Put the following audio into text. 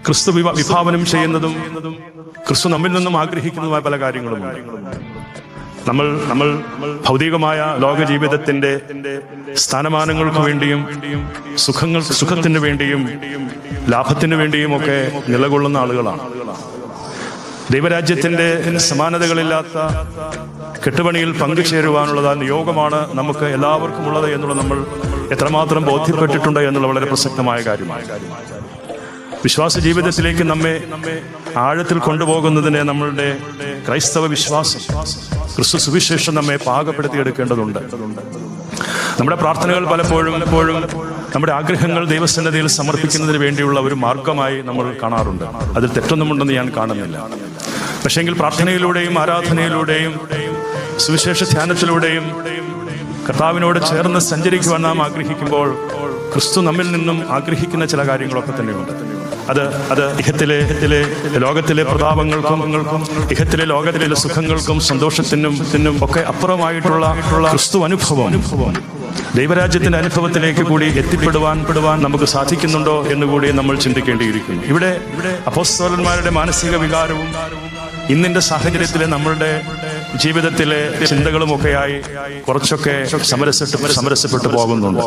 ക്രിസ്തു വിഭാവനം ചെയ്യുന്നതും ക്രിസ്തു നമ്മിൽ നിന്നും ആഗ്രഹിക്കുന്നതുമായ പല കാര്യങ്ങളുമുണ്ട്. നമ്മൾ ഭൗതികമായ ലോക ജീവിതത്തിന്റെ സ്ഥാനമാനങ്ങൾക്ക് വേണ്ടിയും സുഖത്തിന് വേണ്ടിയും ലാഭത്തിന് വേണ്ടിയും ഒക്കെ നിലകൊള്ളുന്ന ആളുകളാണ്. ദൈവരാജ്യത്തിന്റെ സമാനതകളില്ലാത്ത കെട്ടുപണിയിൽ പങ്കുചേരുവാനുള്ളത് നിയോഗമാണ് നമുക്ക് എല്ലാവർക്കും ഉള്ളത് എന്നുള്ളത് നമ്മൾ എത്രമാത്രം ബോധ്യപ്പെട്ടിട്ടുണ്ട് എന്നുള്ള വളരെ പ്രസക്തമായ കാര്യമാണ്. വിശ്വാസ ജീവിതത്തിലേക്ക് നമ്മെ ആഴത്തിൽ കൊണ്ടുപോകുന്നതിന് നമ്മളുടെ ക്രൈസ്തവ വിശ്വാസം, ക്രിസ്തു സുവിശേഷം നമ്മെ പാകപ്പെടുത്തിയെടുക്കേണ്ടതുണ്ട്. നമ്മുടെ പ്രാർത്ഥനകൾ പലപ്പോഴും നമ്മുടെ ആഗ്രഹങ്ങൾ ദൈവസന്നിധിയിൽ സമർപ്പിക്കുന്നതിന് വേണ്ടിയുള്ള ഒരു മാർഗമായി നമ്മൾ കാണാറുണ്ട്. അതിൽ തെറ്റൊന്നുമുണ്ടെന്ന് ഞാൻ കാണുന്നില്ല. പക്ഷേങ്കിൽ പ്രാർത്ഥനയിലൂടെയും ആരാധനയിലൂടെയും സുവിശേഷ ധ്യാനത്തിലൂടെയും കർത്താവിനോട് ചേർന്ന് സഞ്ചരിക്കുവാൻ നാം ആഗ്രഹിക്കുമ്പോൾ ക്രിസ്തു നമ്മിൽ നിന്നും ആഗ്രഹിക്കുന്ന ചില കാര്യങ്ങളൊക്കെ തന്നെയുണ്ട്. അത് ഇഹത്തിലെ ലോകത്തിലെ പ്രതാപങ്ങൾക്കും ഇഹത്തിലെ ലോകത്തിലെ സുഖങ്ങൾക്കും സന്തോഷത്തിനും ഒക്കെ അപ്പുറമായിട്ടുള്ള ക്രിസ്തു അനുഭവം, ദൈവരാജ്യത്തിന്റെ അനുഭവത്തിലേക്ക് കൂടി എത്തിപ്പെടുവാൻ നമുക്ക് സാധിക്കുന്നുണ്ടോ എന്നുകൂടി നമ്മൾ ചിന്തിക്കേണ്ടിയിരിക്കുന്നു. ഇവിടെ അപ്പോസ്തലന്മാരുടെ മാനസിക വികാരവും ഇന്നിന്റെ സാഹചര്യത്തിലെ നമ്മളുടെ ജീവിതത്തിലെ ചിന്തകളുമൊക്കെയായി കുറച്ചൊക്കെ സമരസപ്പെട്ടു പോകുന്നുണ്ട്.